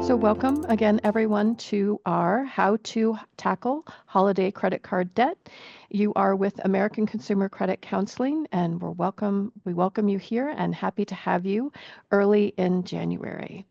So welcome again, everyone, to our How to Tackle Holiday Credit Card Debt. You are with American Consumer Credit Counseling, and we welcome you here and happy to have you early in January.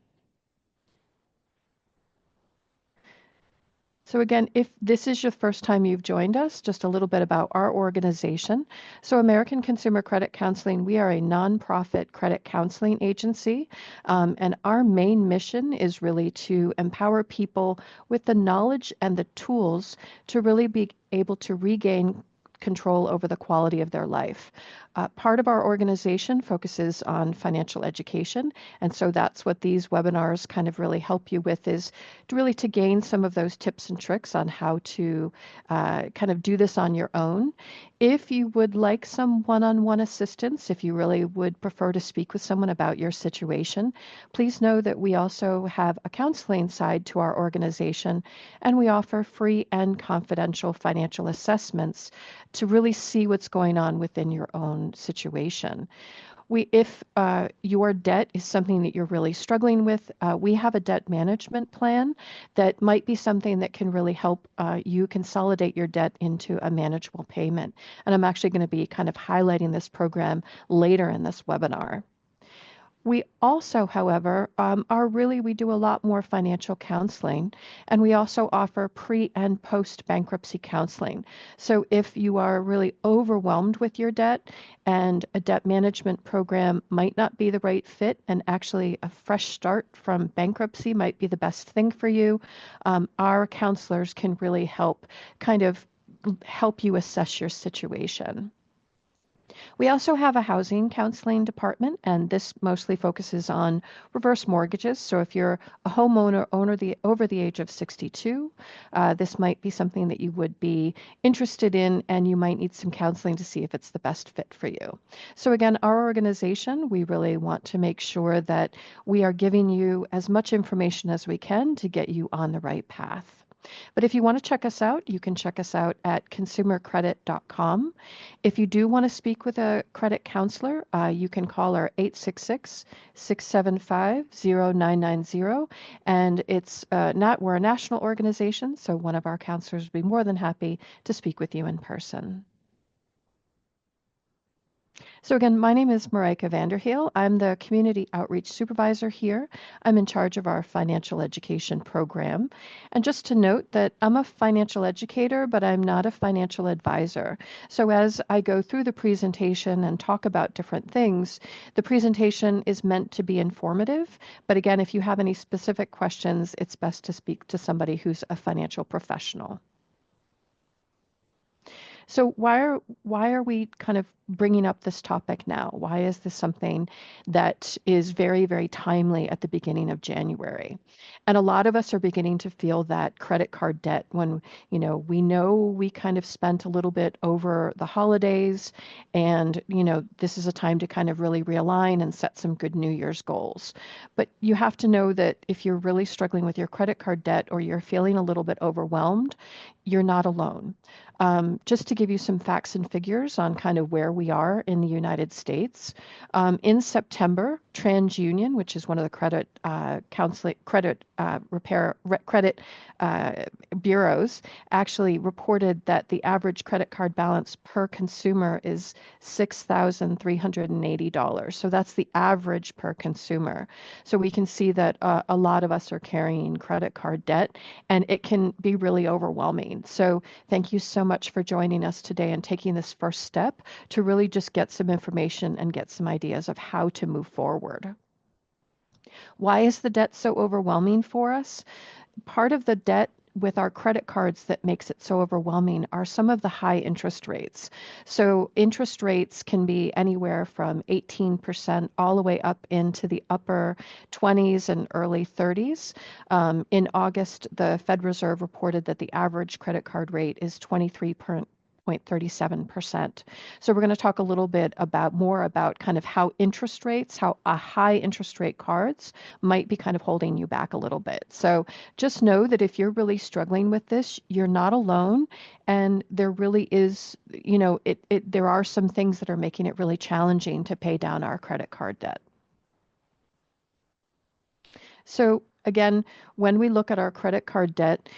So again, if this is your first time you've joined us, just a little bit about our organization. So American Consumer Credit Counseling, we are a nonprofit credit counseling agency, and our main mission is really to empower people with the knowledge and the tools to really be able to regain control over the quality of their life. Part of our organization focuses on financial education, and so that's what these webinars kind of really help you with, is to gain some of those tips and tricks on how to kind of do this on your own. If you would like some one-on-one assistance, if you really would prefer to speak with someone about your situation, please know that we also have a counseling side to our organization, and we offer free and confidential financial assessments to really see what's going on within your own situation. If your debt is something that you're really struggling with, we have a debt management plan that might be something that can really help you consolidate your debt into a manageable payment. And I'm actually going to be kind of highlighting this program later in this webinar. We also, however, we do a lot more financial counseling, and we also offer pre and post bankruptcy counseling. So if you are really overwhelmed with your debt and a debt management program might not be the right fit, and actually a fresh start from bankruptcy might be the best thing for you, our counselors can really help you assess your situation. We also have a housing counseling department, and this mostly focuses on reverse mortgages. So if you're a homeowner over the age of 62, this might be something that you would be interested in, and you might need some counseling to see if it's the best fit for you. So again, our organization, we really want to make sure that we are giving you as much information as we can to get you on the right path. But if you want to check us out, you can check us out at consumercredit.com. If you do want to speak with a credit counselor, you can call our 866-675-0990. And we're a national organization, so one of our counselors would be more than happy to speak with you in person. So again, my name is Marika Vanderheel. I'm the Community Outreach Supervisor here. I'm in charge of our financial education program. And just to note that I'm a financial educator, but I'm not a financial advisor. So as I go through the presentation and talk about different things, the presentation is meant to be informative. But again, if you have any specific questions, it's best to speak to somebody who's a financial professional. So why are we kind of bringing up this topic now? Why is this something that is very, very timely at the beginning of January? And a lot of us are beginning to feel that credit card debt when, we know we kind of spent a little bit over the holidays, and, this is a time to kind of really realign and set some good New Year's goals. But you have to know that if you're really struggling with your credit card debt, or you're feeling a little bit overwhelmed, you're not alone. Just to give you some facts and figures on kind of where we are in the United States, in September, TransUnion, which is one of the credit bureaus, actually reported that the average credit card balance per consumer is $6,380. So that's the average per consumer. So we can see that a lot of us are carrying credit card debt, and it can be really overwhelming. So thank you so much for joining us today and taking this first step to really just get some information and get some ideas of how to move forward. Why is the debt so overwhelming for us? Part of the debt with our credit cards that makes it so overwhelming are some of the high interest rates. So interest rates can be anywhere from 18% all the way up into the upper 20s and early 30s. In August, the Fed Reserve reported that the average credit card rate is 23.37%. So we're going to talk a little bit more about kind of how high interest rate cards might be kind of holding you back a little bit. So just know that if you're really struggling with this, you're not alone. And there really is, there are some things that are making it really challenging to pay down our credit card debt. So again, when we look at our credit card debt,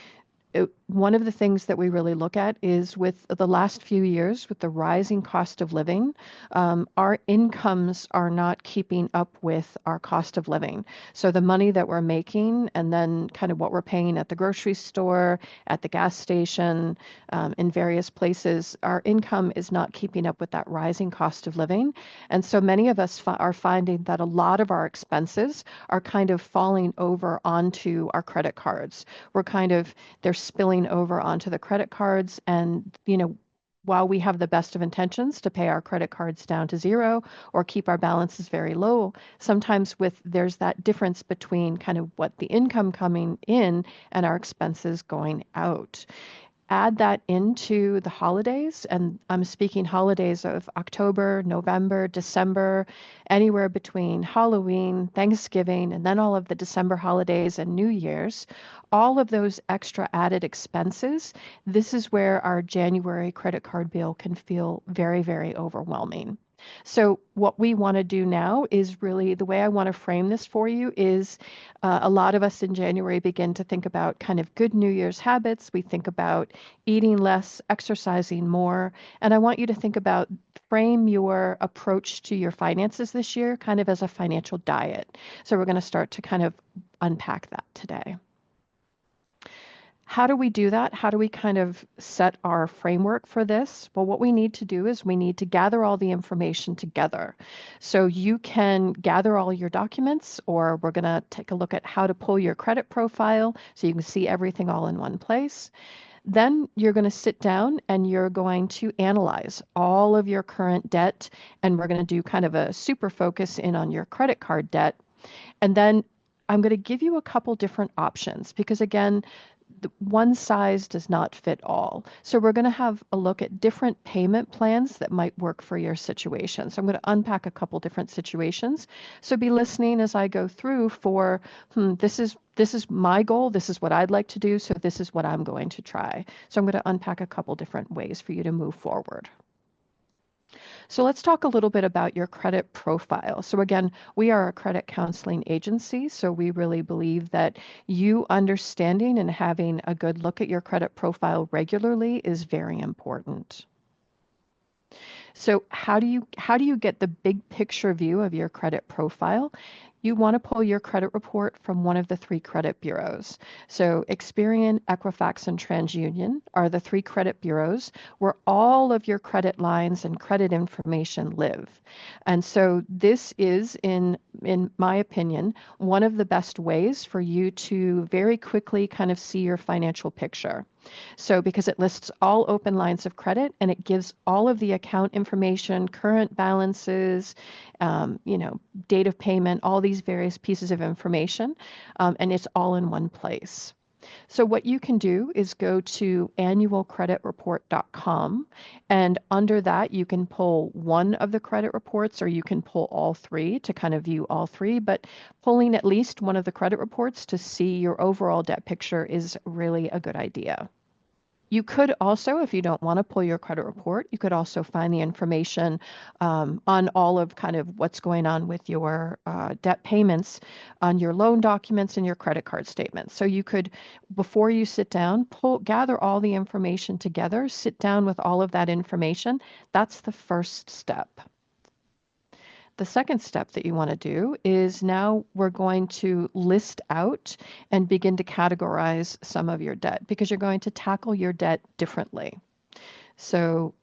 one of the things that we really look at is with the last few years, with the rising cost of living, our incomes are not keeping up with our cost of living. So the money that we're making and then kind of what we're paying at the grocery store, at the gas station, in various places, our income is not keeping up with that rising cost of living. And so many of us are finding that a lot of our expenses are kind of falling over onto our credit cards. They're spilling over onto the credit cards. And, while we have the best of intentions to pay our credit cards down to zero or keep our balances very low, sometimes there's that difference between kind of what the income coming in and our expenses going out. Add that into the holidays, and I'm speaking holidays of October, November, December, anywhere between Halloween, Thanksgiving, and then all of the December holidays and New Year's, all of those extra added expenses, this is where our January credit card bill can feel very, very overwhelming. So what we want to do now is really the way I want to frame this for you is a lot of us in January begin to think about kind of good New Year's habits. We think about eating less, exercising more, and I want you to think about frame your approach to your finances this year kind of as a financial diet. So we're going to start to kind of unpack that today. How do we do that? How do we kind of set our framework for this? Well, what we need to do is we need to gather all the information together. So you can gather all your documents, or we're going to take a look at how to pull your credit profile so you can see everything all in one place. Then you're going to sit down and you're going to analyze all of your current debt, and we're going to do kind of a super focus in on your credit card debt. And then I'm going to give you a couple different options because, again, one size does not fit all. So we're going to have a look at different payment plans that might work for your situation. So I'm going to unpack a couple different situations. So be listening as I go through for, this is my goal. This is what I'd like to do. So this is what I'm going to try. So I'm going to unpack a couple different ways for you to move forward. So let's talk a little bit about your credit profile. So again, we are a credit counseling agency, so we really believe that you understanding and having a good look at your credit profile regularly is very important. So how do you get the big picture view of your credit profile? You want to pull your credit report from one of the three credit bureaus. So Experian, Equifax, and TransUnion are the three credit bureaus where all of your credit lines and credit information live. And so this is, in my opinion, one of the best ways for you to very quickly kind of see your financial picture. So because it lists all open lines of credit and it gives all of the account information, current balances, date of payment, all these various pieces of information, and it's all in one place. So what you can do is go to annualcreditreport.com, and under that you can pull one of the credit reports or you can pull all three to kind of view all three, but pulling at least one of the credit reports to see your overall debt picture is really a good idea. You could also, if you don't want to pull your credit report, you could also find the information on all of kind of what's going on with your debt payments on your loan documents and your credit card statements. So you could, before you sit down, gather all the information together, sit down with all of that information. That's the first step. The second step that you want to do is now we're going to list out and begin to categorize some of your debt because you're going to tackle your debt differently. So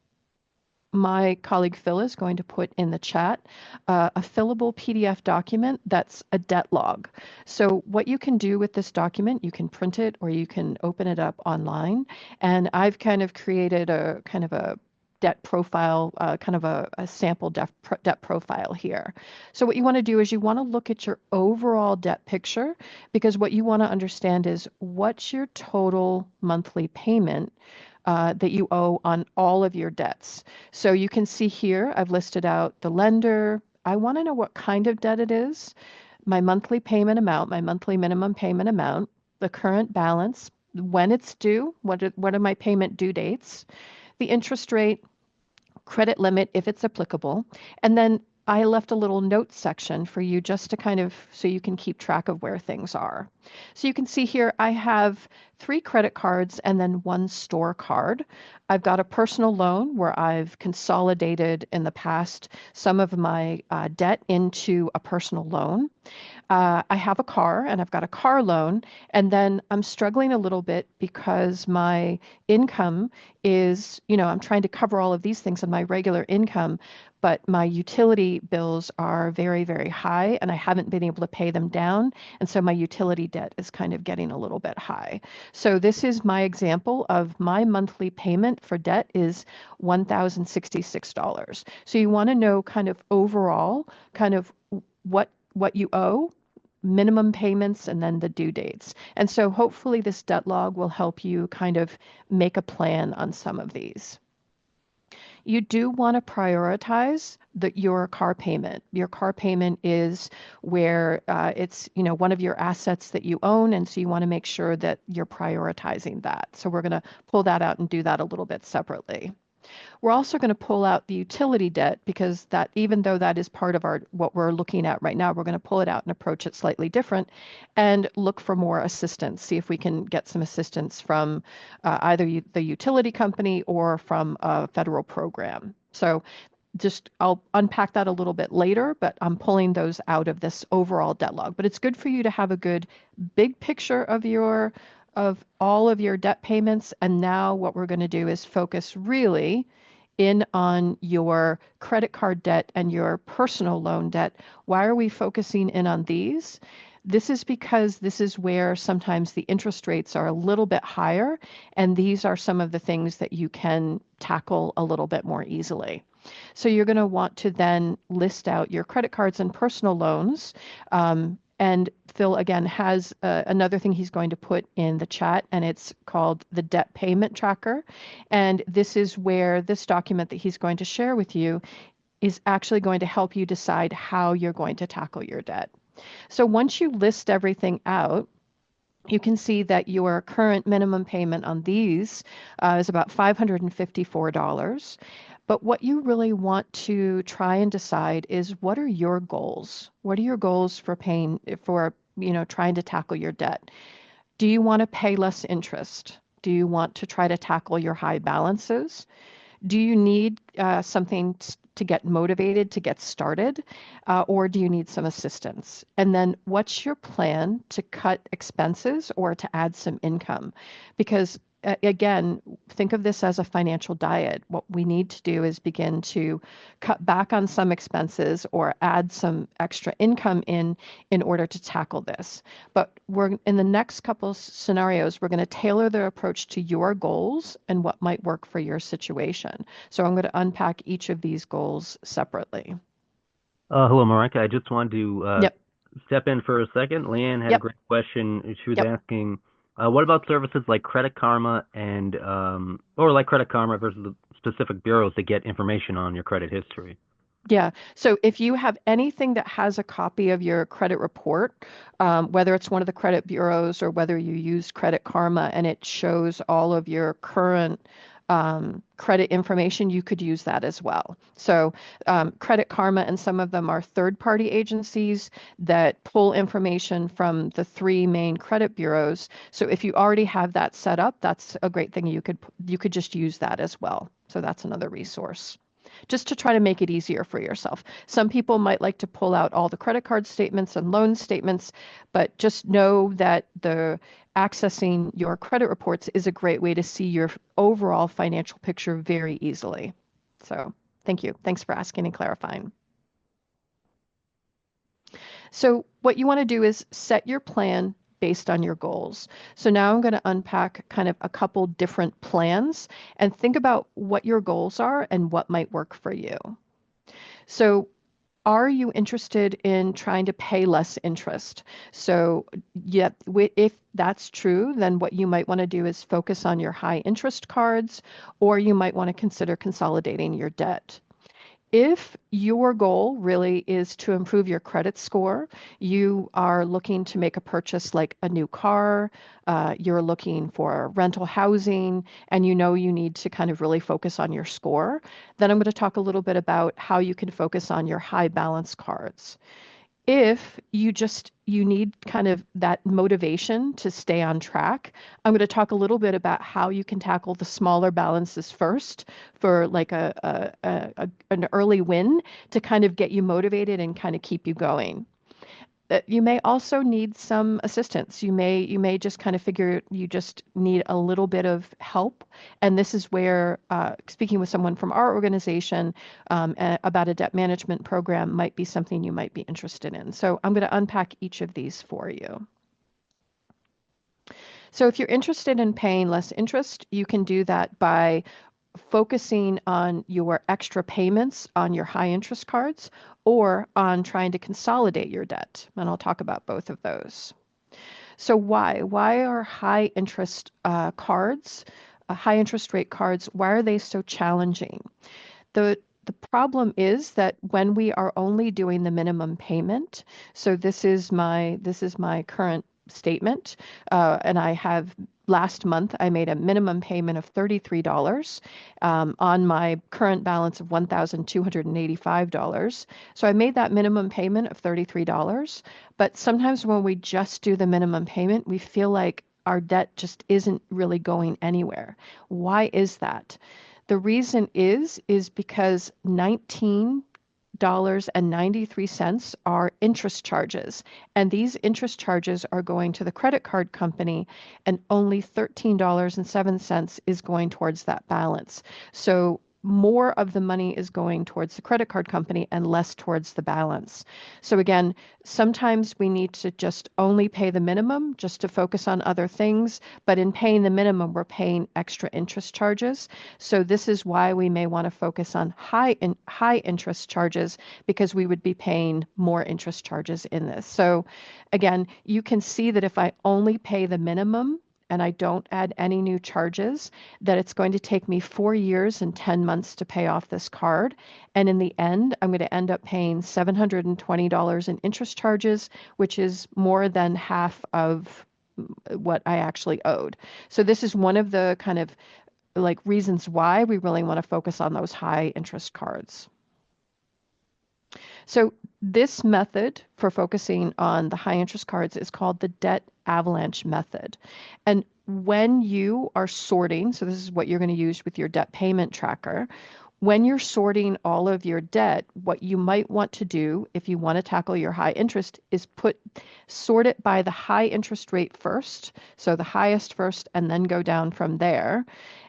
my colleague Phil is going to put in the chat a fillable PDF document that's a debt log. So what you can do with this document, you can print it or you can open it up online. And I've kind of created a kind of a debt profile, kind of a sample debt profile here. So what you want to do is you want to look at your overall debt picture because what you want to understand is what's your total monthly payment that you owe on all of your debts. So you can see here, I've listed out the lender. I want to know what kind of debt it is, my monthly payment amount, my monthly minimum payment amount, the current balance, when it's due, what are my payment due dates, the interest rate, credit limit if it's applicable, and then I left a little note section for you just to kind of so you can keep track of where things are. So you can see here I have 3 credit cards and then 1 store card. I've got a personal loan where I've consolidated in the past some of my debt into a personal loan. I have a car and I've got a car loan, and then I'm struggling a little bit because my income is, I'm trying to cover all of these things on my regular income, but my utility bills are very, very high and I haven't been able to pay them down. And so my utility debt is kind of getting a little bit high. So this is my example of my monthly payment for debt is $1,066. So you want to know kind of overall, kind of what you owe, minimum payments, and then the due dates. And so hopefully this debt log will help you kind of make a plan on some of these. You do want to prioritize your car payment. Your car payment is where it's one of your assets that you own, and so you want to make sure that you're prioritizing that. So we're going to pull that out and do that a little bit separately. We're also going to pull out the utility debt because that, even though that is part of what we're looking at right now, we're going to pull it out and approach it slightly different and look for more assistance, see if we can get some assistance from either the utility company or from a federal program. So I'll unpack that a little bit later, but I'm pulling those out of this overall debt log. But it's good for you to have a good big picture of all of your debt payments. And now what we're going to do is focus really in on your credit card debt and your personal loan debt. Why are we focusing in on these? This is because this is where sometimes the interest rates are a little bit higher, and these are some of the things that you can tackle a little bit more easily. So you're going to want to then list out your credit cards and personal loans. And Phil, again, has another thing he's going to put in the chat, and it's called the debt payment tracker. And this is where this document that he's going to share with you is actually going to help you decide how you're going to tackle your debt. So once you list everything out, you can see that your current minimum payment on these is about $554. But what you really want to try and decide is, what are your goals? What are your goals for trying to tackle your debt? Do you want to pay less interest? Do you want to try to tackle your high balances? Do you need something to get motivated to get started, or do you need some assistance? And then what's your plan to cut expenses or to add some income? Because again, think of this as a financial diet. What we need to do is begin to cut back on some expenses or add some extra income in order to tackle this. But we're in the next couple scenarios, we're going to tailor the approach to your goals and what might work for your situation. So I'm going to unpack each of these goals separately. Hello, Marenka. I just wanted to Yep. step in for a second. Leanne had a Yep. great question. She was Yep. asking, what about services like Credit Karma or like Credit Karma versus the specific bureaus to get information on your credit history? Yeah. So if you have anything that has a copy of your credit report, whether it's one of the credit bureaus or whether you use Credit Karma and it shows all of your current credit information, you could use that as well. So Credit Karma and some of them are third-party agencies that pull information from the 3 main credit bureaus. So if you already have that set up, that's a great thing. You could just use that as well. So that's another resource, just to try to make it easier for yourself. Some people might like to pull out all the credit card statements and loan statements, but just know that accessing your credit reports is a great way to see your overall financial picture very easily. So thank you. Thanks for asking and clarifying. So what you want to do is set your plan based on your goals. So now I'm going to unpack kind of a couple different plans and think about what your goals are and what might work for you. So are you interested in trying to pay less interest? So yeah, if that's true, then what you might want to do is focus on your high interest cards, or you might want to consider consolidating your debt. If your goal really is to improve your credit score, you are looking to make a purchase like a new car, you're looking for rental housing, and you know you need to kind of really focus on your score, then I'm going to talk a little bit about how you can focus on your high balance cards. If you need kind of that motivation to stay on track, I'm going to talk a little bit about how you can tackle the smaller balances first for like an early win to kind of get you motivated and kind of keep you going. You may also need some assistance. You may just kind of figure you just need a little bit of help, and this is where speaking with someone from our organization about a debt management program might be something you might be interested in. So I'm going to unpack each of these for you. So if you're interested in paying less interest, you can do that by focusing on your extra payments on your high interest cards or on trying to consolidate your debt. And I'll talk about both of those. So why? Why are high interest cards, high interest rate cards, why are they so challenging? The problem is that when we are only doing the minimum payment, so this is my current statement, and I have last month I made a minimum payment of $33 on my current balance of $1,285. So I made that minimum payment of $33, but sometimes when we just do the minimum payment, we feel like our debt just isn't really going anywhere. Why is that? The reason is because $19.93 are interest charges. And these interest charges are going to the credit card company, and only $13.07 is going towards that balance. So more of the money is going towards the credit card company and less towards the balance. So again, sometimes we need to just only pay the minimum just to focus on other things, but in paying the minimum, we're paying extra interest charges. So this is why we may want to focus on high interest charges, because we would be paying more interest charges in this. So again, you can see that if I only pay the minimum and I don't add any new charges, that it's going to take me 4 years and 10 months to pay off this card. And in the end, I'm going to end up paying $720 in interest charges, which is more than half of what I actually owed. So this is one of the kind of like reasons why we really want to focus on those high interest cards. So this method for focusing on the high interest cards is called the debt avalanche method. And when you are sorting, so this is what you're going to use with your debt payment tracker, when you're sorting all of your debt, what you might want to do if you want to tackle your high interest is sort it by the high interest rate first, so the highest first, and then go down from there.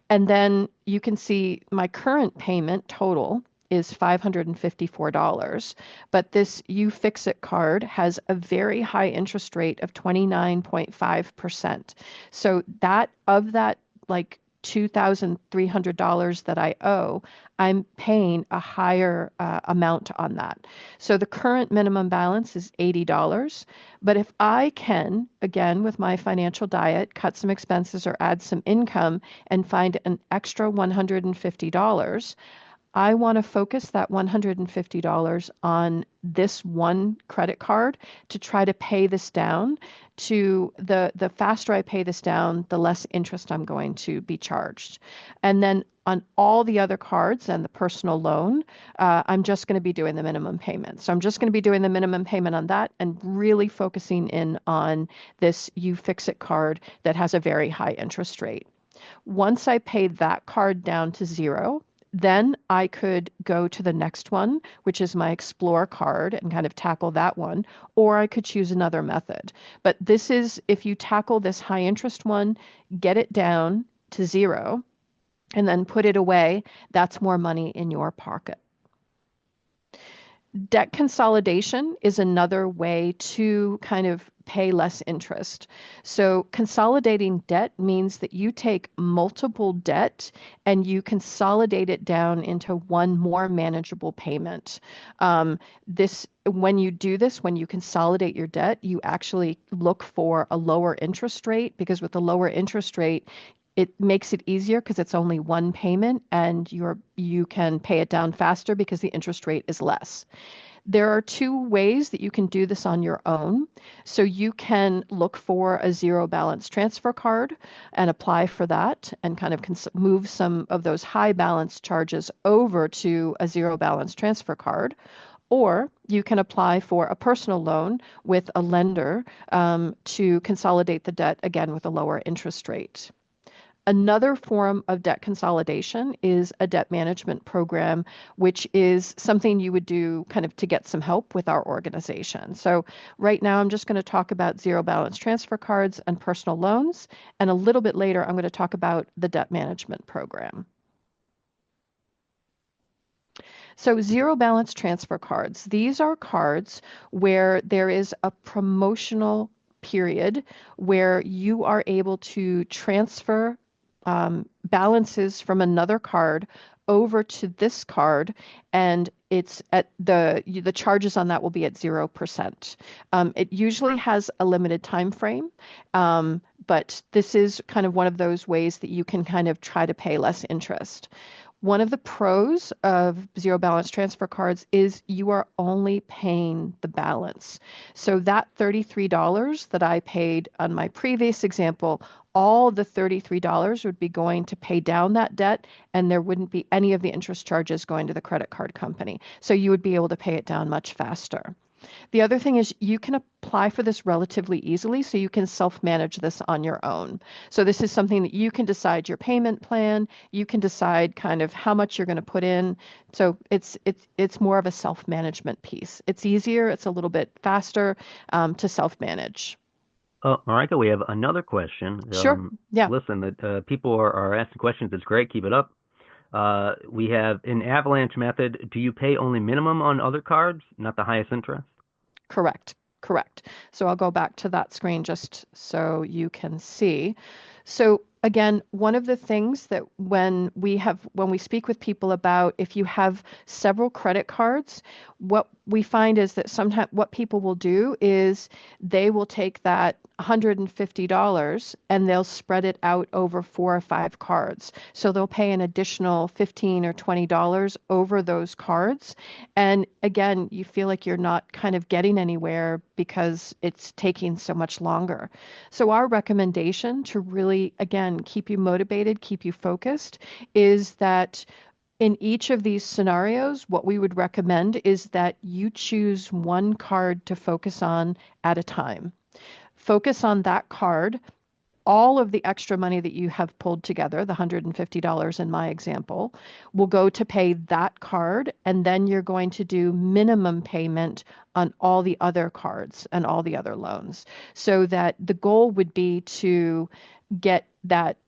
And then you can see my current payment total is $554, but this You Fix It card has a very high interest rate of 29.5%. So that like $2,300 that I owe, I'm paying a higher amount on that. So the current minimum balance is $80. But if I can, again, with my financial diet, cut some expenses or add some income and find an extra $150, I want to focus that $150 on this one credit card to try to pay this down. To the faster I pay this down, the less interest I'm going to be charged. And then on all the other cards and the personal loan, I'm just going to be doing the minimum payment. So I'm just going to be doing the minimum payment on that and really focusing in on this You Fix It card that has a very high interest rate. Once I pay that card down to zero, then I could go to the next one, which is my Explore card, and kind of tackle that one, or I could choose another method. But this is, if you tackle this high interest one, get it down to zero, and then put it away, that's more money in your pocket. Debt consolidation is another way to kind of pay less interest. So consolidating debt means that you take multiple debt and you consolidate it down into one more manageable payment. When you do this, when you consolidate your debt, you actually look for a lower interest rate, because with a lower interest rate, it makes it easier because it's only one payment and you can pay it down faster because the interest rate is less. There are two ways that you can do this on your own. So you can look for a zero balance transfer card and apply for that and kind of move some of those high balance charges over to a zero balance transfer card. Or you can apply for a personal loan with a lender to consolidate the debt again with a lower interest rate. Another form of debt consolidation is a debt management program, which is something you would do kind of to get some help with our organization. So right now, I'm just going to talk about zero balance transfer cards and personal loans. And a little bit later, I'm going to talk about the debt management program. So zero balance transfer cards, these are cards where there is a promotional period where you are able to transfer balances from another card over to this card, and it's at the charges on that will be at 0%. It usually has a limited time frame, but this is kind of one of those ways that you can kind of try to pay less interest. One of the pros of zero balance transfer cards is you are only paying the balance. So that $33 that I paid on my previous example, all the $33 would be going to pay down that debt, and there wouldn't be any of the interest charges going to the credit card company. So you would be able to pay it down much faster. The other thing is you can apply for this relatively easily, so you can self-manage this on your own. So this is something that you can decide your payment plan, you can decide kind of how much you're going to put in. So it's more of a self-management piece. It's easier, it's a little bit faster to self-manage. Marika, we have another question. Sure. Yeah. Listen, people are asking questions. It's great. Keep it up. We have an Avalanche method. Do you pay only minimum on other cards, not the highest interest? Correct. Correct. So I'll go back to that screen just so you can see. So again, one of the things that when we speak with people about if you have several credit cards, what we find is that sometimes what people will do is they will take that $150 and they'll spread it out over 4 or 5 cards. So they'll pay an additional $15 or $20 over those cards. And again, you feel like you're not kind of getting anywhere because it's taking so much longer. So our recommendation to really, again, keep you motivated, keep you focused, is that in each of these scenarios, what we would recommend is that you choose one card to focus on at a time. Focus on that card. All of the extra money that you have pulled together, the $150 in my example, will go to pay that card, and then you're going to do minimum payment on all the other cards and all the other loans. So that the goal would be to get that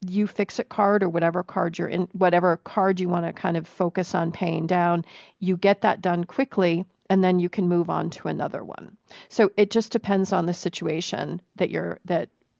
you fix it card or whatever card you're in, whatever card you want to kind of focus on paying down, you get that done quickly, and then you can move on to another one. So it just depends on the situation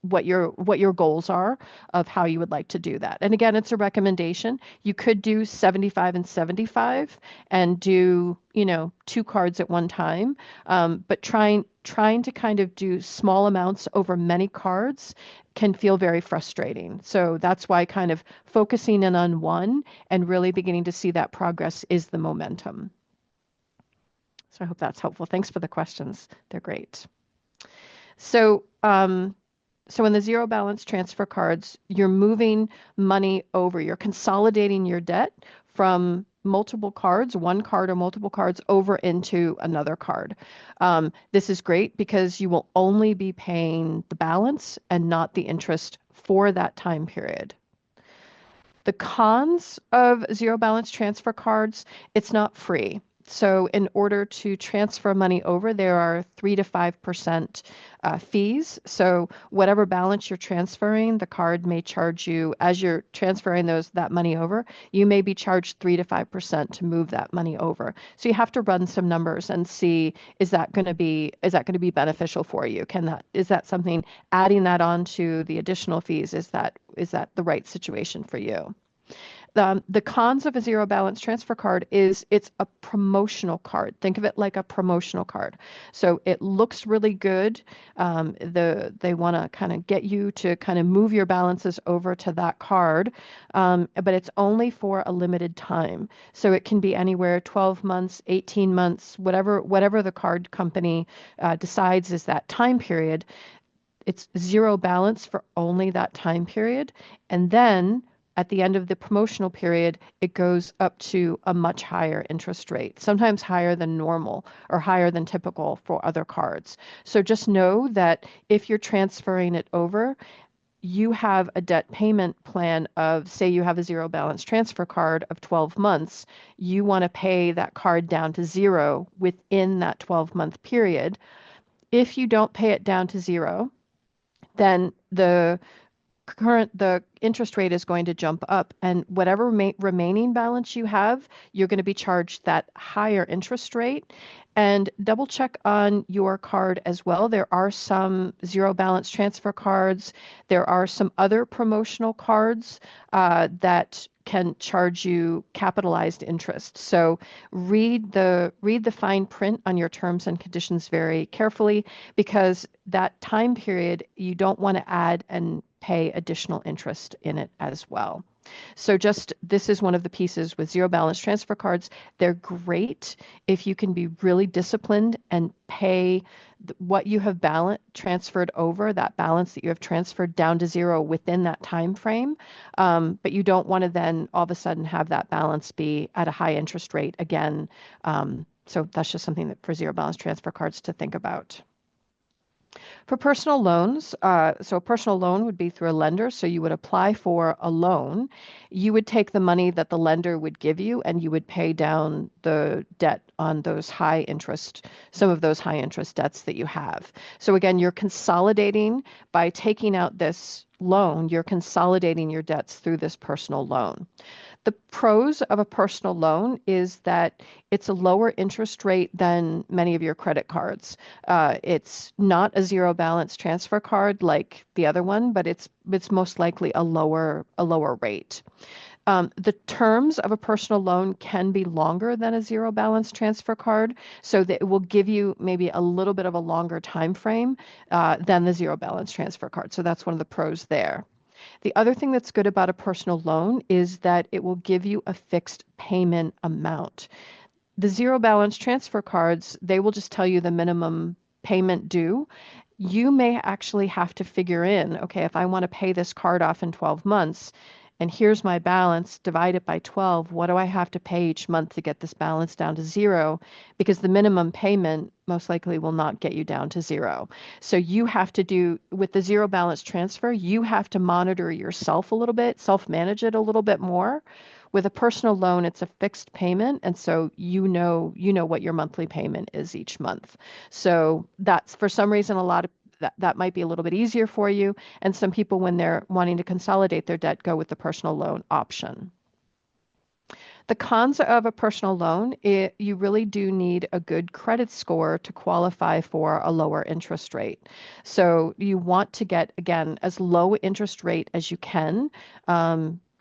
what your goals are of how you would like to do that. And again, it's a recommendation. You could do 75 and 75 and do, 2 cards at one time. But trying to kind of do small amounts over many cards can feel very frustrating. So that's why kind of focusing in on one and really beginning to see that progress is the momentum. So I hope that's helpful. Thanks for the questions. They're great. So in the zero balance transfer cards, you're moving money over. You're consolidating your debt from multiple cards, one card or multiple cards, over into another card. This is great because you will only be paying the balance and not the interest for that time period. The cons of zero balance transfer cards, it's not free. So in order to transfer money over, there are 3 to 5% fees. So whatever balance you're transferring, the card may charge you as you're transferring that money over. You may be charged 3 to 5% to move that money over. So you have to run some numbers and see is that going to be beneficial for you? Is that something adding that on to the additional fees? Is that the right situation for you? The cons of a zero balance transfer card is it's a promotional card. Think of it like a promotional card. So it looks really good. They want to kind of get you to kind of move your balances over to that card, but it's only for a limited time. So it can be anywhere 12 months, 18 months, whatever the card company decides is that time period. It's zero balance for only that time period. And then at the end of the promotional period, it goes up to a much higher interest rate, sometimes higher than normal or higher than typical for other cards. So just know that if you're transferring it over, you have a debt payment plan of, say, you have a zero balance transfer card of 12 months, you want to pay that card down to zero within that 12-month period. If you don't pay it down to zero, then the interest rate is going to jump up, and whatever remaining balance you have, you're going to be charged that higher interest rate. And double check on your card as well. There are some zero balance transfer cards. There are some other promotional cards that can charge you capitalized interest. So read the fine print on your terms and conditions very carefully, because that time period you don't want to add and pay additional interest in it as well. So just this is one of the pieces with zero balance transfer cards. They're great if you can be really disciplined and pay what you have transferred over, that balance that you have transferred down to zero within that time frame. But you don't want to then all of a sudden have that balance be at a high interest rate again. So that's just something that for zero balance transfer cards to think about. For personal loans, so a personal loan would be through a lender. So you would apply for a loan. You would take the money that the lender would give you and you would pay down the debt on those high interest, some of those high interest debts that you have. So again, you're consolidating by taking out this loan, you're consolidating your debts through this personal loan. The pros of a personal loan is that it's a lower interest rate than many of your credit cards. It's not a zero balance transfer card like the other one, but it's most likely a lower rate. The terms of a personal loan can be longer than a zero balance transfer card, so that it will give you maybe a little bit of a longer time frame than the zero balance transfer card. So that's one of the pros there. The other thing that's good about a personal loan is that it will give you a fixed payment amount. The zero balance transfer cards, they will just tell you the minimum payment due. You may actually have to figure in, okay, if I want to pay this card off in 12 months, and here's my balance, divide it by 12, what do I have to pay each month to get this balance down to zero? Because the minimum payment most likely will not get you down to zero. So you have to do, with the zero balance transfer, you have to monitor yourself a little bit, self-manage it a little bit more. With a personal loan, it's a fixed payment, and so you know what your monthly payment is each month. So that's, for some reason, a lot of that might be a little bit easier for you. And some people, when they're wanting to consolidate their debt, go with the personal loan option. The cons of a personal loan, you really do need a good credit score to qualify for a lower interest rate. So you want to get, again, as low interest rate as you can,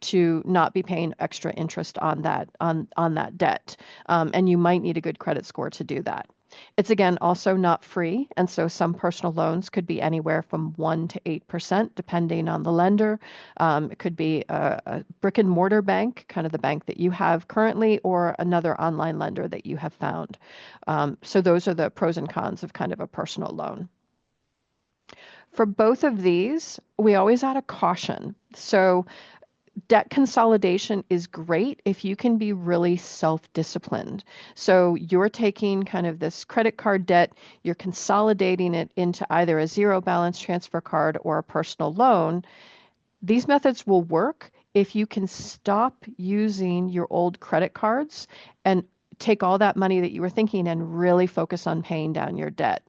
to not be paying extra interest on that debt. And you might need a good credit score to do that. It's, again, also not free, and so some personal loans could be anywhere from 1% to 8%, depending on the lender. It could be a brick and mortar bank, kind of the bank that you have currently, or another online lender that you have found. So those are the pros and cons of kind of a personal loan. For both of these, we always add a caution. So debt consolidation is great if you can be really self-disciplined. So you're taking kind of this credit card debt, you're consolidating it into either a zero balance transfer card or a personal loan. These methods will work if you can stop using your old credit cards and take all that money that you were thinking and really focus on paying down your debt.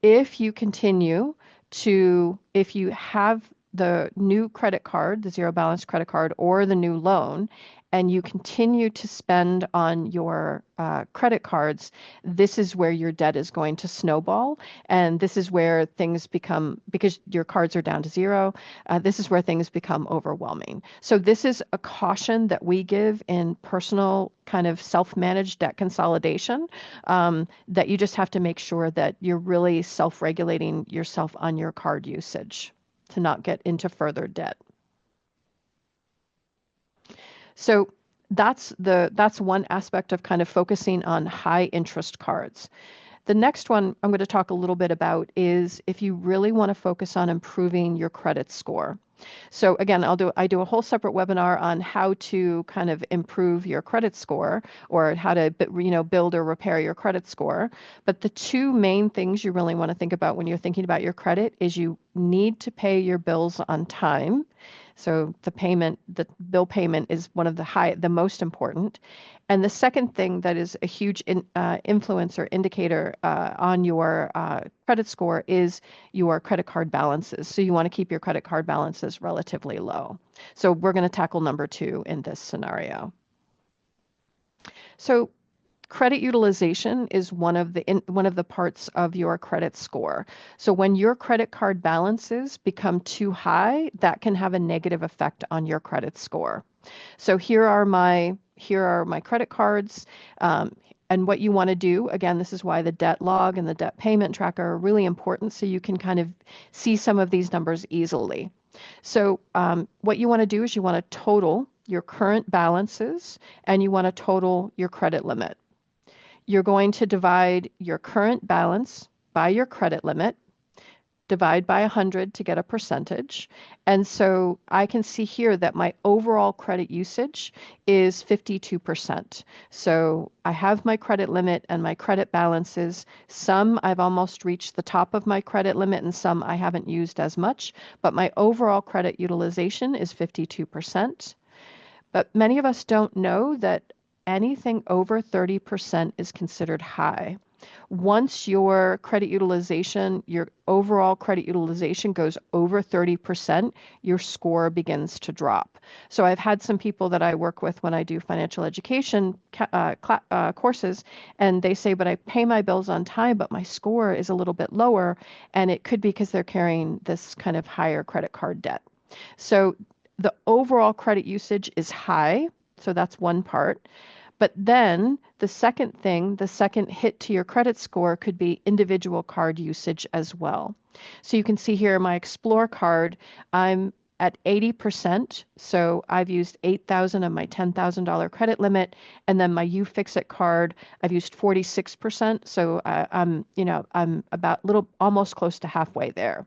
If you have the new credit card, the zero balance credit card, or the new loan, and you continue to spend on your credit cards, this is where your debt is going to snowball. And this is where things become, because your cards are down to zero, this is where things become overwhelming. So this is a caution that we give in personal kind of self-managed debt consolidation, that you just have to make sure that you're really self-regulating yourself on your card usage to not get into further debt. So that's one aspect of kind of focusing on high interest cards. The next one I'm going to talk a little bit about is if you really want to focus on improving your credit score. So again, I do a whole separate webinar on how to kind of improve your credit score, or how to build or repair your credit score. But the two main things you really want to think about when you're thinking about your credit is you need to pay your bills on time. So the bill payment is one of the most important. And the second thing that is a huge influence or indicator on your credit score is your credit card balances. So you want to keep your credit card balances relatively low. So we're going to tackle number 2 in this scenario. So credit utilization is one of the parts of your credit score. So when your credit card balances become too high, that can have a negative effect on your credit score. So here are my credit cards. And what you want to do, again, this is why the debt log and the debt payment tracker are really important, so you can kind of see some of these numbers easily. So what you want to do is you want to total your current balances, and you want to total your credit limit. You're going to divide your current balance by your credit limit, divide by 100 to get a percentage. And so I can see here that my overall credit usage is 52%. So I have my credit limit and my credit balances. Some I've almost reached the top of my credit limit, and some I haven't used as much, but my overall credit utilization is 52%. But many of us don't know that anything over 30% is considered high. Once your overall credit utilization goes over 30%, your score begins to drop. So I've had some people that I work with when I do financial education courses, and they say, but I pay my bills on time, but my score is a little bit lower, and it could be because they're carrying this kind of higher credit card debt. So the overall credit usage is high, so that's one part. But then the second hit to your credit score could be individual card usage as well. So you can see here my Explore card, I'm at 80%. So I've used $8,000 of my $10,000 credit limit, and then my YouFixit card, I've used 46%. So I'm about almost close to halfway there.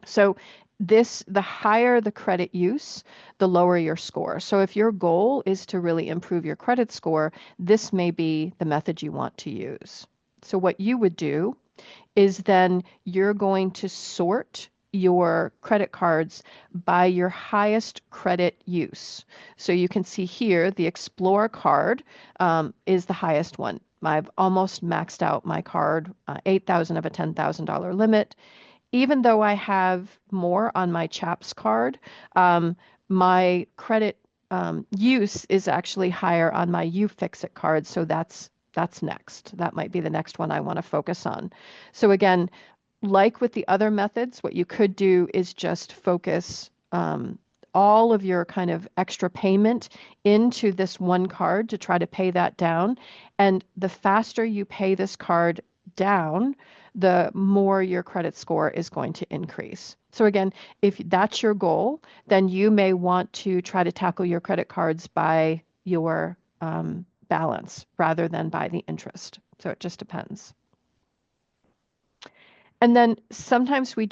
So the higher the credit use, the lower your score. So if your goal is to really improve your credit score, this may be the method you want to use. So what you would do is then you're going to sort your credit cards by your highest credit use. So you can see here the Explore card is the highest one. I've almost maxed out my card, $8,000 of a $10,000 limit. Even though I have more on my CHAPS card, my credit use is actually higher on my YouFixit card, so that's next. That might be the next one I want to focus on. So again, like with the other methods, what you could do is just focus all of your kind of extra payment into this one card to try to pay that down. And the faster you pay this card down, the more your credit score is going to increase. So again, if that's your goal, then you may want to try to tackle your credit cards by your balance rather than by the interest. So it just depends. And then sometimes we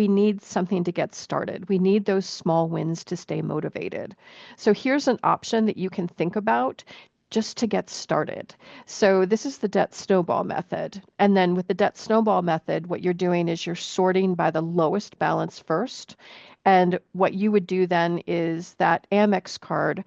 need something to get started. We need those small wins to stay motivated. So here's an option that you can think about just to get started. So this is the debt snowball method. And then with the debt snowball method, what you're doing is you're sorting by the lowest balance first. And what you would do then is that Amex card,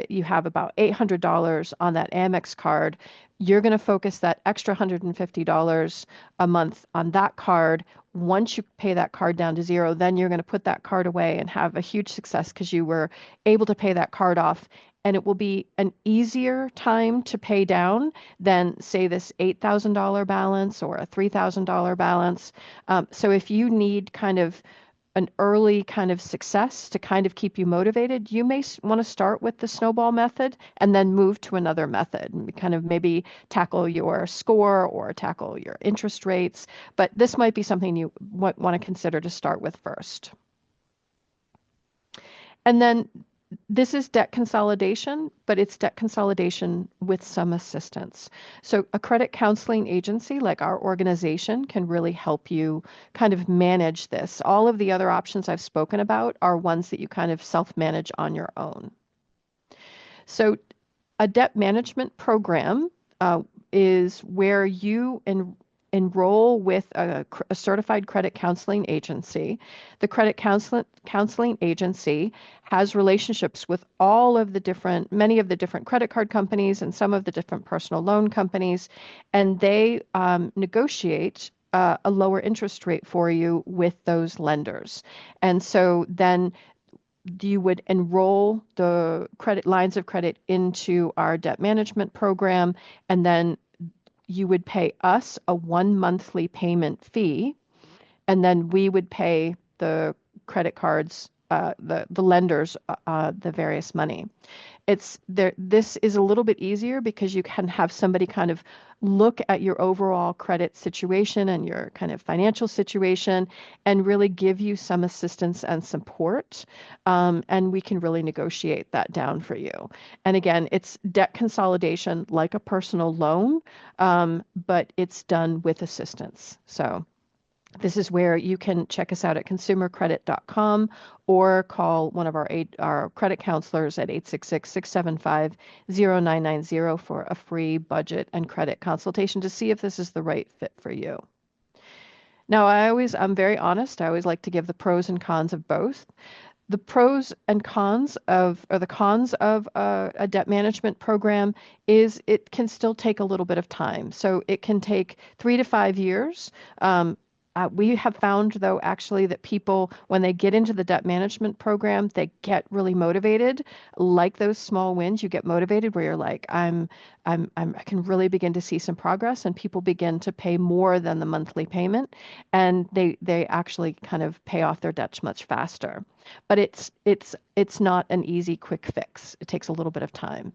you have about $800 on that Amex card. You're going to focus that extra $150 a month on that card, once you pay that card down to zero, then you're going to put that card away and have a huge success because you were able to pay that card off. And it will be an easier time to pay down than, say, this $8,000 balance or a $3,000 balance. So if you need kind of an early kind of success to kind of keep you motivated, you may want to start with the snowball method and then move to another method and kind of maybe tackle your score or tackle your interest rates. But this might be something you want to consider to start with first. And then this is debt consolidation, but it's debt consolidation with some assistance. So a credit counseling agency like our organization can really help you kind of manage this. All of the other options I've spoken about are ones that you kind of self-manage on your own. So a debt management program is where you enroll with a certified credit counseling agency. The credit counseling agency has relationships with many of the different credit card companies and some of the different personal loan companies, and they negotiate a lower interest rate for you with those lenders. And so then you would enroll the credit lines of credit into our debt management program, and then you would pay us a 1 monthly payment fee, and then we would pay the credit cards, the lenders, the various money. It's there. This is a little bit easier because you can have somebody kind of look at your overall credit situation and your kind of financial situation and really give you some assistance and support. And we can really negotiate that down for you. And again, it's debt consolidation like a personal loan, but it's done with assistance. So this is where you can check us out at consumercredit.com or call one of our credit counselors at 866-675-0990 for a free budget and credit consultation to see if this is the right fit for you. Now, I'm very honest. I always like to give the pros and cons of both. The pros and cons of, or the cons of a debt management program is it can still take a little bit of time. So it can take 3 to 5 years. We have found, though, actually, that people, when they get into the debt management program, they get really motivated. Like those small wins, you get motivated where you're like, I can really begin to see some progress, and people begin to pay more than the monthly payment, and they actually kind of pay off their debts much faster. But it's not an easy, quick fix. It takes a little bit of time.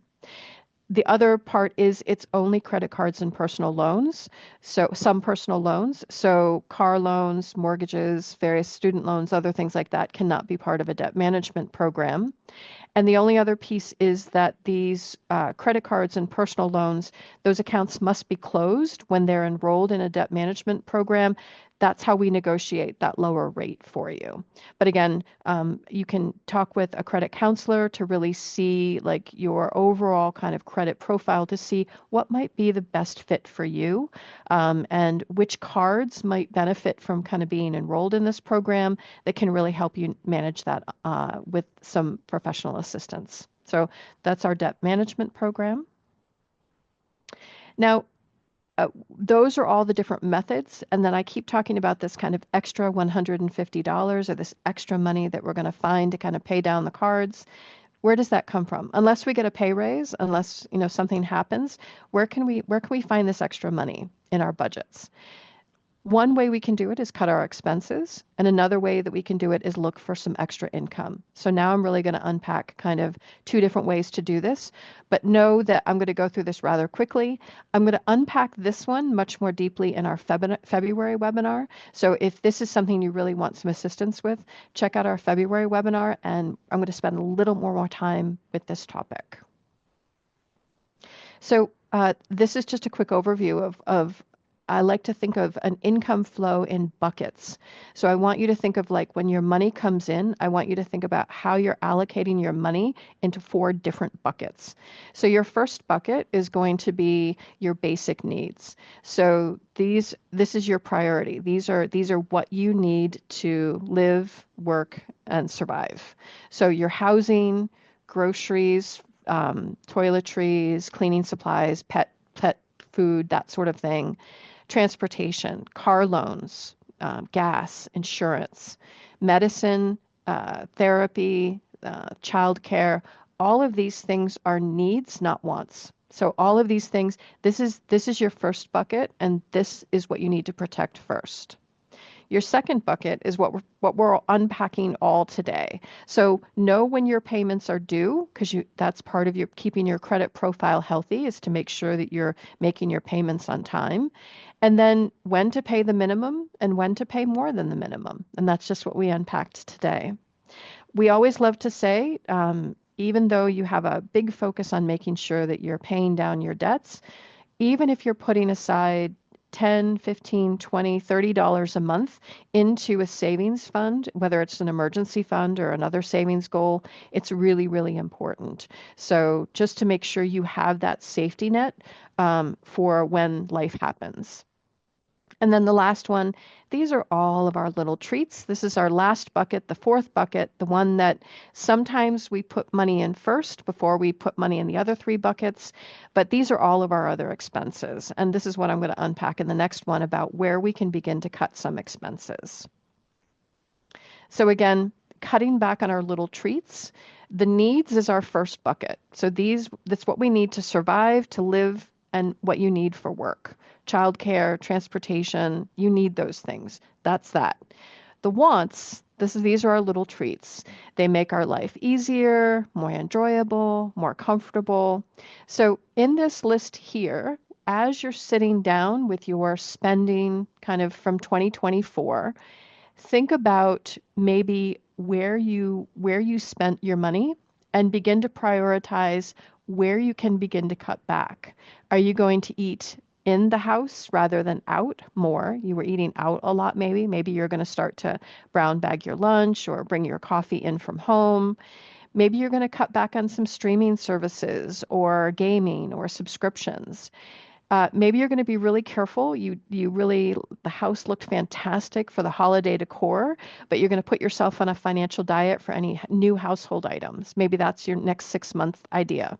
The other part is it's only credit cards and personal loans. So some personal loans, so car loans, mortgages, various student loans, other things like that cannot be part of a debt management program. And the only other piece is that these credit cards and personal loans, those accounts must be closed when they're enrolled in a debt management program. That's how we negotiate that lower rate for you. But again, you can talk with a credit counselor to really see like your overall kind of credit profile to see what might be the best fit for you, and which cards might benefit from kind of being enrolled in this program that can really help you manage that with some professional assistance. So that's our debt management program. Now, those are all the different methods. And then I keep talking about this kind of extra $150 or this extra money that we're going to find to kind of pay down the cards. Where does that come from? Unless we get a pay raise, unless something happens, where can we find this extra money in our budgets? One way we can do it is cut our expenses, and another way that we can do it is look for some extra income. So now I'm really going to unpack kind of 2 different ways to do this, but know that I'm going to go through this rather quickly. I'm going to unpack this one much more deeply in our February webinar. So if this is something you really want some assistance with, check out our February webinar, and I'm going to spend a little more time with this topic. So this is just a quick overview of I like to think of an income flow in buckets. So I want you to think of like when your money comes in, I want you to think about how you're allocating your money into 4 different buckets. So your first bucket is going to be your basic needs. So this is your priority. These are what you need to live, work, and survive. So your housing, groceries, toiletries, cleaning supplies, pet food, that sort of thing. Transportation, car loans, gas, insurance, medicine, therapy, childcare. All of these things are needs, not wants. So all of these things, this is your first bucket, and this is what you need to protect first. Your second bucket is what we're unpacking all today. So know when your payments are due, because that's part of your keeping your credit profile healthy, is to make sure that you're making your payments on time. And then when to pay the minimum and when to pay more than the minimum. And that's just what we unpacked today. We always love to say, even though you have a big focus on making sure that you're paying down your debts, even if you're putting aside 10, 15, 20, $30 a month into a savings fund, whether it's an emergency fund or another savings goal, it's really, really important. So just to make sure you have that safety net for when life happens. And then the last one, these are all of our little treats. This is our last bucket, the fourth bucket, the one that sometimes we put money in first before we put money in the other three buckets. But these are all of our other expenses. And this is what I'm going to unpack in the next one about where we can begin to cut some expenses. So again, cutting back on our little treats. The needs is our first bucket. So that's what we need to survive, to live, and what you need for work. Childcare, transportation, you need those things. That's that. The wants, these are our little treats. They make our life easier, more enjoyable, more comfortable. So in this list here, as you're sitting down with your spending kind of from 2024, think about maybe where you spent your money and begin to prioritize where you can begin to cut back. Are you going to eat in the house rather than out more? You were eating out a lot maybe. Maybe you're going to start to brown bag your lunch or bring your coffee in from home. Maybe you're going to cut back on some streaming services or gaming or subscriptions. Maybe you're going to be really careful. The house looked fantastic for the holiday decor, but you're going to put yourself on a financial diet for any new household items. Maybe that's your next 6-month idea.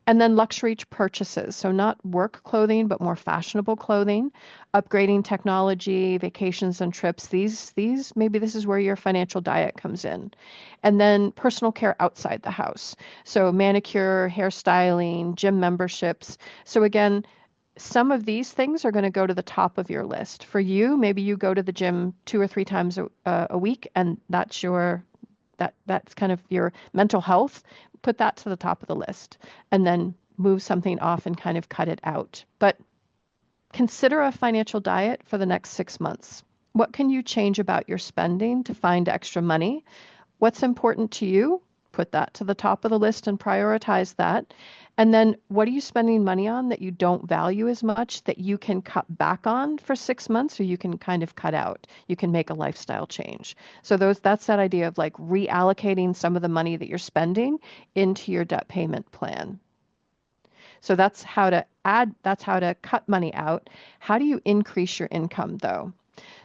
And then luxury purchases. So not work clothing, but more fashionable clothing, upgrading technology, vacations and trips. Maybe this is where your financial diet comes in. And then personal care outside the house. So manicure, hairstyling, gym memberships. So again, some of these things are going to go to the top of your list. For you, maybe you go to the gym 2 or 3 times a week, and that's kind of your mental health. Put that to the top of the list, and then move something off and kind of cut it out. But consider a financial diet for the next 6 months. What can you change about your spending to find extra money? What's important to you? Put that to the top of the list and prioritize that. And then what are you spending money on that you don't value as much that you can cut back on for 6 months, or you can kind of cut out? You can make a lifestyle change. So that's that idea of like reallocating some of the money that you're spending into your debt payment plan. So that's how to cut money out. How do you increase your income though?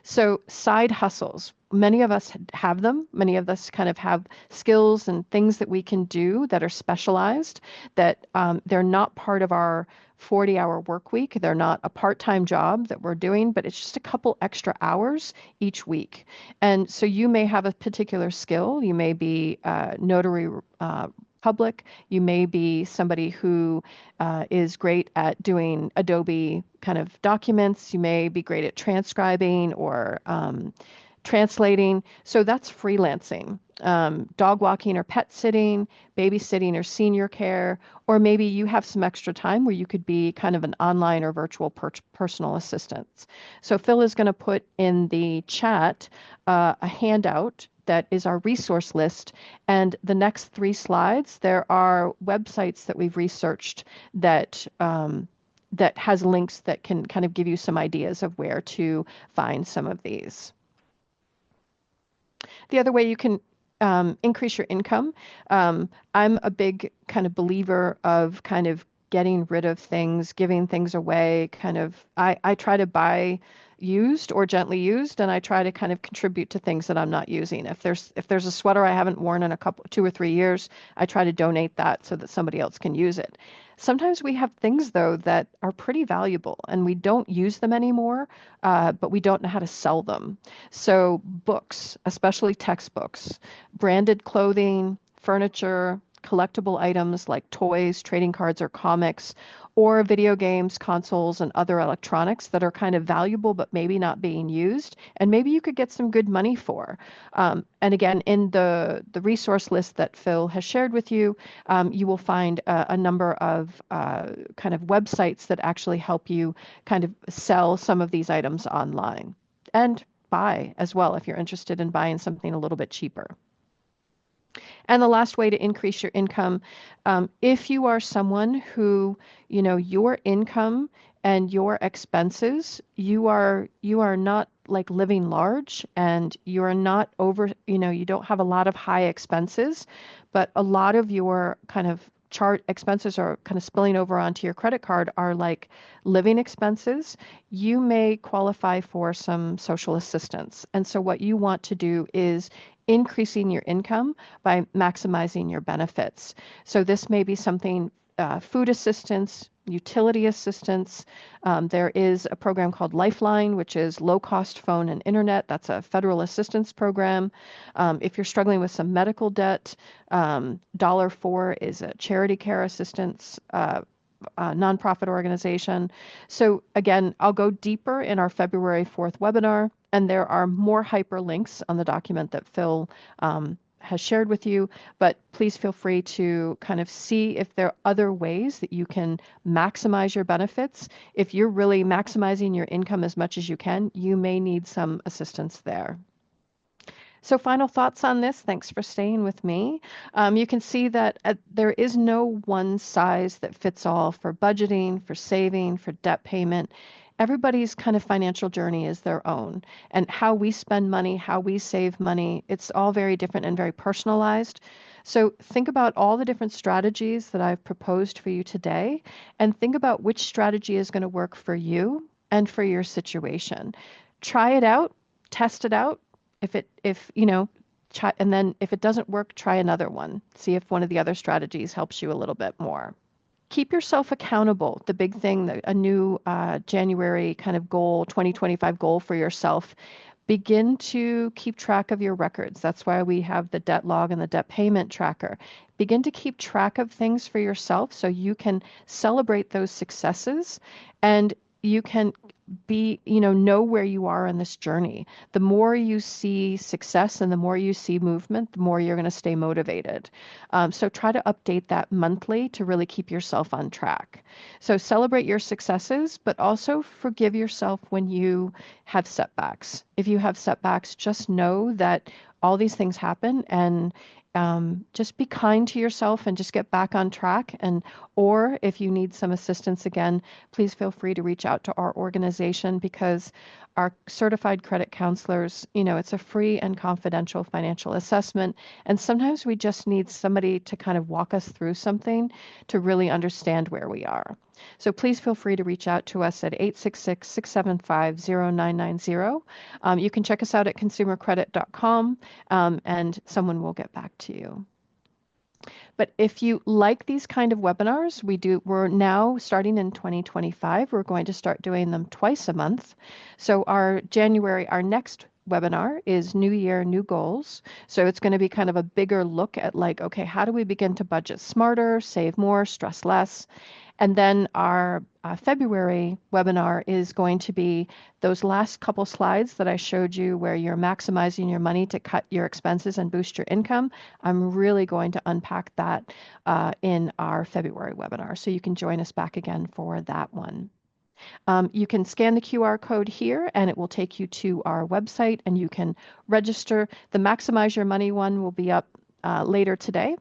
So side hustles, many of us have them. Many of us kind of have skills and things that we can do that are specialized, that they're not part of our 40-hour work week. They're not a part-time job that we're doing, but it's just a couple extra hours each week. And so you may have a particular skill. You may be notary public. You may be somebody who is great at doing Adobe kind of documents. You may be great at transcribing or translating. So that's freelancing. Dog walking or pet sitting, babysitting or senior care, or maybe you have some extra time where you could be kind of an online or virtual personal assistant. So Phil is going to put in the chat a handout that is our resource list. And the next 3 slides, there are websites that we've researched that has links that can kind of give you some ideas of where to find some of these. The other way you can increase your income, I'm a big kind of believer of kind of getting rid of things, giving things away. Kind of, I try to buy used or gently used, and I try to kind of contribute to things that I'm not using. If there's a sweater I haven't worn in 2 or 3 years, I try to donate that so that somebody else can use it. Sometimes we have things, though, that are pretty valuable and we don't use them anymore, but we don't know how to sell them. So, books, especially textbooks, branded clothing, furniture, collectible items like toys, trading cards, or comics, or video games, consoles, and other electronics that are kind of valuable but maybe not being used, and maybe you could get some good money for. And again, in the resource list that Phil has shared with you, you will find a number of kind of websites that actually help you kind of sell some of these items online and buy as well if you're interested in buying something a little bit cheaper. And the last way to increase your income, if you are someone who, your income and your expenses, you are not like living large and you are not over, you don't have a lot of high expenses, but a lot of your kind of chart expenses are kind of spilling over onto your credit card are like living expenses, you may qualify for some social assistance. And so what you want to do is increasing your income by maximizing your benefits. So this may be something food assistance, utility assistance. There is a program called Lifeline, which is low cost phone and internet. That's a federal assistance program. If you're struggling with some medical debt, Dollar Four is a charity care assistance nonprofit organization. So again, I'll go deeper in our February 4th webinar, and there are more hyperlinks on the document that Phil has shared with you, but please feel free to kind of see if there are other ways that you can maximize your benefits. If you're really maximizing your income as much as you can, you may need some assistance there. So final thoughts on this. Thanks for staying with me. You can see that there is no one size that fits all for budgeting, for saving, for debt payment. Everybody's kind of financial journey is their own. And how we spend money, how we save money, it's all very different and very personalized. So think about all the different strategies that I've proposed for you today and think about which strategy is going to work for you and for your situation. Try it out, test it out. Try, and then if it doesn't work, try another one. See if one of the other strategies helps you a little bit more. Keep yourself accountable. The big thing, a new January kind of goal, 2025 goal for yourself. Begin to keep track of your records. That's why we have the debt log and the debt payment tracker. Begin to keep track of things for yourself so you can celebrate those successes and you can know where you are in this journey. The more you see success and the more you see movement, the more you're going to stay motivated. So try to update that monthly to really keep yourself on track. So celebrate your successes, but also forgive yourself when you have setbacks. If you have setbacks, just know that all these things happen and just be kind to yourself and just get back on track. Or if you need some assistance again, please feel free to reach out to our organization because our certified credit counselors, it's a free and confidential financial assessment. And sometimes we just need somebody to kind of walk us through something to really understand where we are. So please feel free to reach out to us at 866-675-0990. You can check us out at consumercredit.com and someone will get back to you. But if you like these kind of webinars, we're now starting in 2025. We're going to start doing them twice a month. So our next webinar is New Year, New Goals. So it's going to be kind of a bigger look at okay, how do we begin to budget smarter, save more, stress less? And then our February webinar is going to be those last couple slides that I showed you where you're maximizing your money to cut your expenses and boost your income. I'm really going to unpack that in our February webinar. So you can join us back again for that one. You can scan the QR code here and it will take you to our website and you can register. The Maximize Your Money one will be up later today.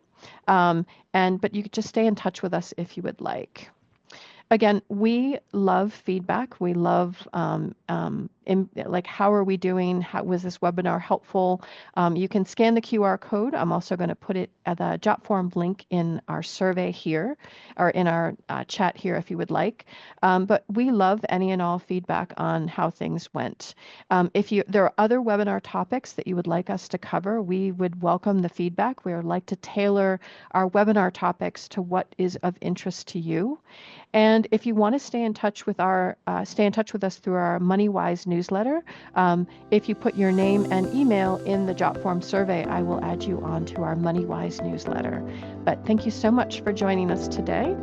But you could just stay in touch with us if you would like. Again, we love feedback. We love like how are we doing? How was this webinar helpful? You can scan the QR code. I'm also going to put it at the JotForm link in our survey here, or in our chat here if you would like. But we love any and all feedback on how things went. If there are other webinar topics that you would like us to cover, we would welcome the feedback. We would like to tailor our webinar topics to what is of interest to you. And if you want to stay in touch with us through our MoneyWise newsletter, if you put your name and email in the JotForm survey, I will add you on to our MoneyWise newsletter. But thank you so much for joining us today.